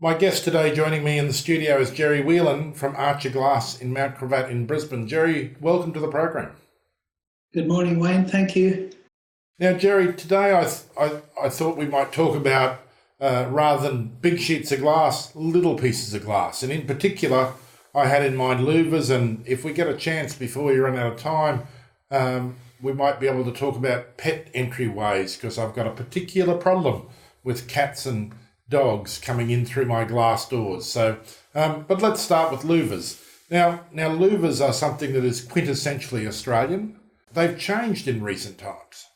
My guest today joining me in the studio is Gerry Whelan from Archer Glass in Mount Gravatt in Brisbane. Gerry, welcome to the program. Good morning, Wayne. Thank you. Now, Gerry, today I thought we might talk about, rather than big sheets of glass, little pieces of glass. And in particular, I had in mind louvers, and if we get a chance before we run out of time, we might be able to talk about pet entryways, because I've got a particular problem with cats and dogs coming in through my glass doors. But let's start with louvers. Now, louvers are something that is quintessentially Australian. They've changed in recent times.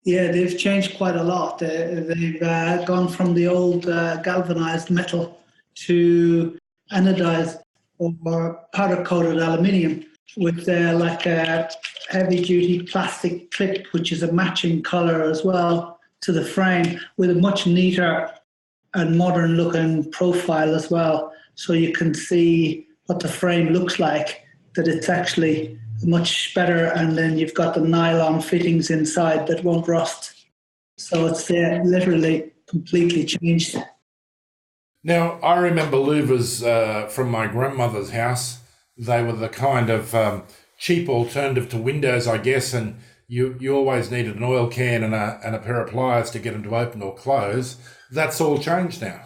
Yeah, they've changed quite a lot. They've gone from the old galvanized metal to anodized or powder-coated aluminium with like a heavy-duty plastic clip, which is a matching color as well to the frame, with a much neater and modern-looking profile as well. So you can see what the frame looks like, that it's actually much better, and then you've got the nylon fittings inside that won't rust. So it's literally completely changed. Now, I remember louvers from my grandmother's house. They were the kind of cheap alternative to windows, I guess, and you always needed an oil can and a pair of pliers to get them to open or close. That's all changed now.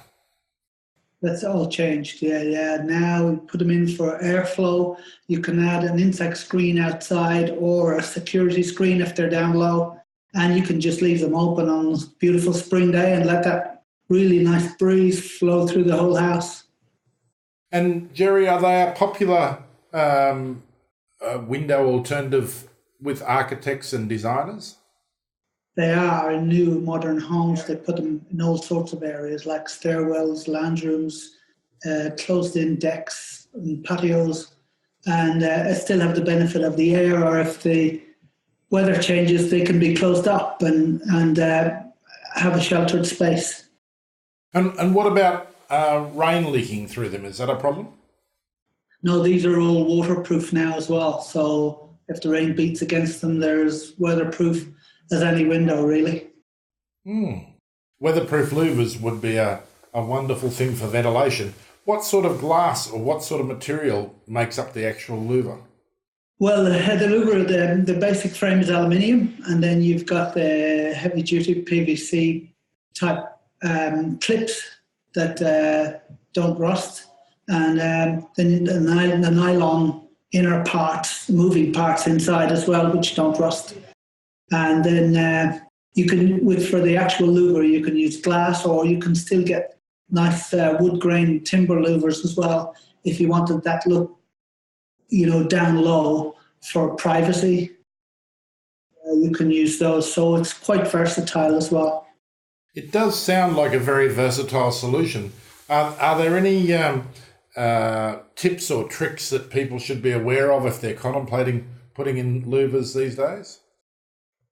That's all changed, yeah. Now we put them in for airflow. You can add an insect screen outside or a security screen if they're down low, and you can just leave them open on a beautiful spring day and let that really nice breeze flow through the whole house. And Gerry, are they a popular window alternative with architects and designers? They are in new modern homes. They put them in all sorts of areas like stairwells, lounge rooms, closed-in decks and patios, and still have the benefit of the air, or if the weather changes, they can be closed up and have a sheltered space. And what about rain leaking through them? Is that a problem? No, these are all waterproof now as well. So if the rain beats against them, there's weatherproof as any window, really. Weatherproof louvers would be a wonderful thing for ventilation. What sort of glass or what sort of material makes up the actual louver? Well, the louver, the basic frame is aluminium, and then you've got the heavy-duty PVC type clips that don't rust, and then the nylon inner parts, moving parts inside as well, which don't rust. And then you can, for the actual louver, you can use glass, or you can still get nice wood grain timber louvers as well if you wanted that look, down low for privacy. You can use those, so it's quite versatile as well. It does sound like a very versatile solution. Are there any tips or tricks that people should be aware of if they're contemplating putting in louvers these days?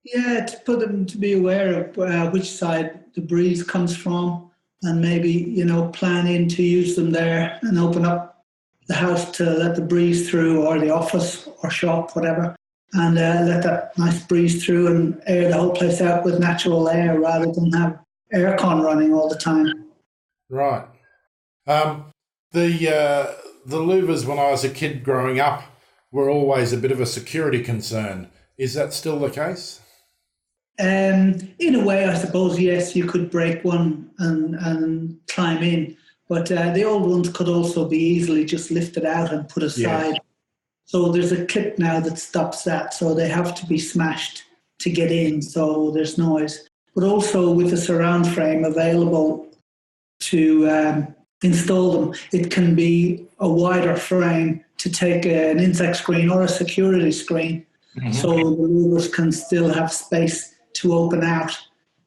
Yeah, to put them to be aware of which side the breeze comes from, and maybe, plan in to use them there and open up the house to let the breeze through, or the office or shop, whatever, and let that nice breeze through and air the whole place out with natural air rather than have aircon running all the time. Right. The louvers when I was a kid growing up were always a bit of a security concern. Is that still the case? In a way, I suppose, yes, you could break one and climb in, but the old ones could also be easily just lifted out and put aside. Yes. So there's a clip now that stops that, so they have to be smashed to get in, so there's noise. But also with the surround frame available to install them, it can be a wider frame to take an insect screen or a security screen, so the louvers can still have space to open out.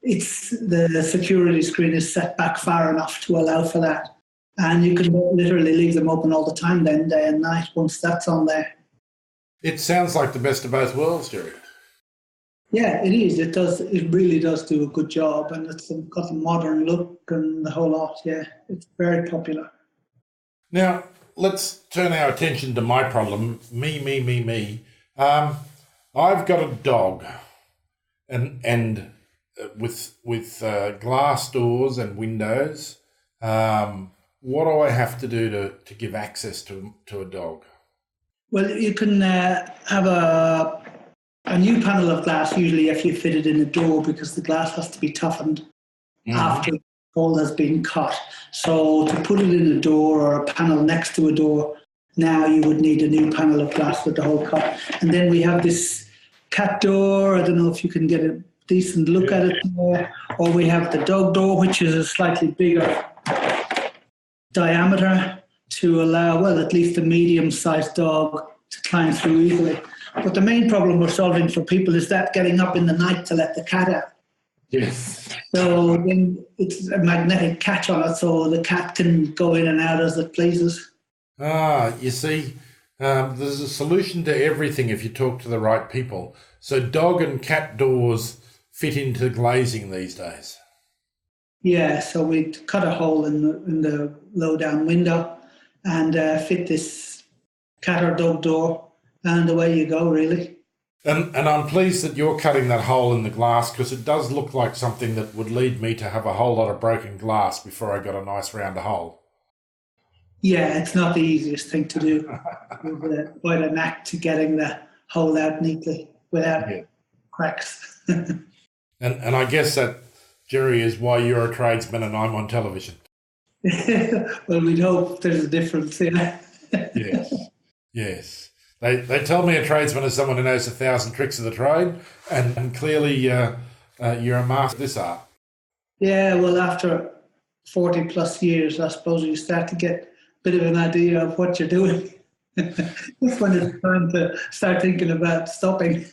The security screen is set back far enough to allow for that. And you can literally leave them open all the time then, day and night, once that's on there. It sounds like the best of both worlds, Gerry. Yeah, it is. It does. It really does do a good job, and it's got a modern look and the whole lot. Yeah, it's very popular. Now, let's turn our attention to my problem. Me. I've got a dog, and with glass doors and windows, what do I have to do to give access to a dog? Well, you can have a new panel of glass, usually if you fit it in a door, because the glass has to be toughened after the hole has been cut. So to put it in a door or a panel next to a door, now you would need a new panel of glass with the hole cut. And then we have this cat door. I don't know if you can get a decent look at it there. Or we have the dog door, which is a slightly bigger diameter to allow, well, at least a medium-sized dog to climb through easily. But the main problem we're solving for people is that getting up in the night to let the cat out. Yes. So then it's a magnetic catch on it, so the cat can go in and out as it pleases. You see, there's a solution to everything if you talk to the right people. So dog and cat doors fit into glazing these days. Yeah, so we'd cut a hole in the low-down window and fit this cat or dog door, and away you go, really. And I'm pleased that you're cutting that hole in the glass, because it does look like something that would lead me to have a whole lot of broken glass before I got a nice round hole. Yeah, it's not the easiest thing to do. There's quite a knack to getting the hole out neatly without cracks. And I guess that, Gerry, is why you're a tradesman and I'm on television. Well, we'd hope there's a difference, yeah. Yes. They tell me a tradesman is someone who knows 1,000 tricks of the trade, and clearly you're a master of this art. Yeah, well, after 40 plus years, I suppose you start to get a bit of an idea of what you're doing. That's when it's time to start thinking about stopping.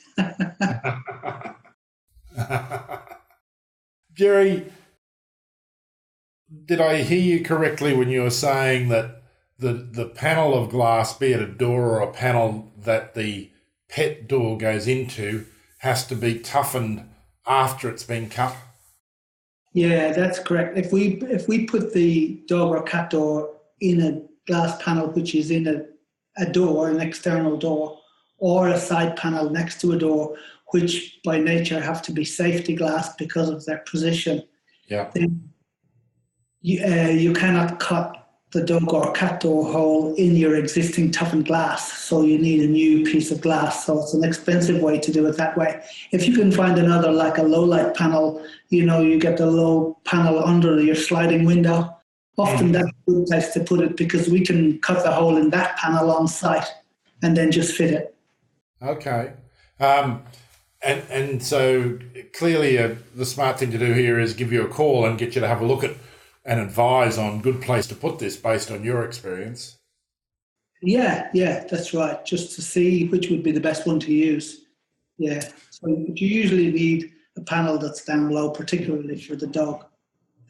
Gerry, did I hear you correctly when you were saying that the panel of glass, be it a door or a panel that the pet door goes into, has to be toughened after it's been cut? Yeah, that's correct. If we put the dog or cat door in a glass panel which is in a door, an external door, or a side panel next to a door, which by nature have to be safety glass because of their position, then you cannot cut the dog or cat door hole in your existing toughened glass. So you need a new piece of glass. So it's an expensive way to do it that way. If you can find another, like a low light panel, you get the low panel under your sliding window. Often that's a good place to put it, because we can cut the hole in that panel on site and then just fit it. Okay. And so clearly the smart thing to do here is give you a call and get you to have a look at and advise on good place to put this based on your experience. Yeah, that's right. Just to see which would be the best one to use. Yeah. So you usually need a panel that's down low, particularly for the dog.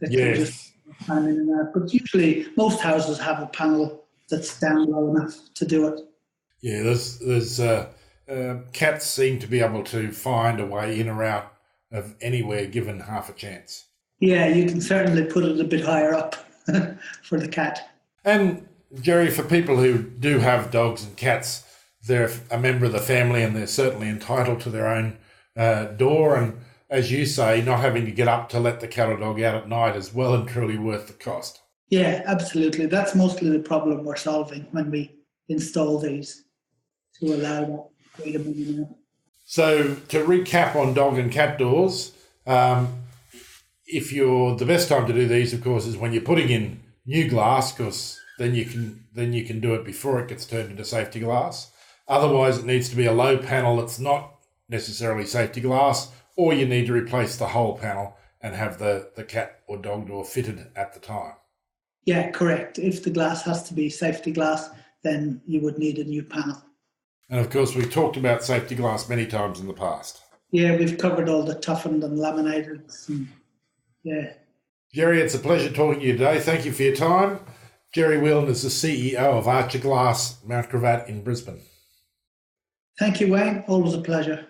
That can just climb in and out. But usually most houses have a panel that's down low enough to do it. Yeah, there's cats seem to be able to find a way in or out of anywhere given half a chance. Yeah, you can certainly put it a bit higher up for the cat. And Gerry, for people who do have dogs and cats, they're a member of the family and they're certainly entitled to their own door. And as you say, not having to get up to let the cat or dog out at night is well and truly worth the cost. Yeah, absolutely. That's mostly the problem we're solving when we install these, to allow that freedom. So to recap on dog and cat doors, the best time to do these, of course, is when you're putting in new glass, because then you can do it before it gets turned into safety glass. Otherwise, it needs to be a low panel that's not necessarily safety glass, or you need to replace the whole panel and have the cat or dog door fitted at the time. Yeah, correct. If the glass has to be safety glass, then you would need a new panel. And of course, we've talked about safety glass many times in the past. Yeah, we've covered all the toughened and laminated. Yeah. Gerry, it's a pleasure talking to you today. Thank you for your time. Gerry Whelan is the CEO of Archer Glass, Mount Gravatt in Brisbane. Thank you, Wayne. Always a pleasure.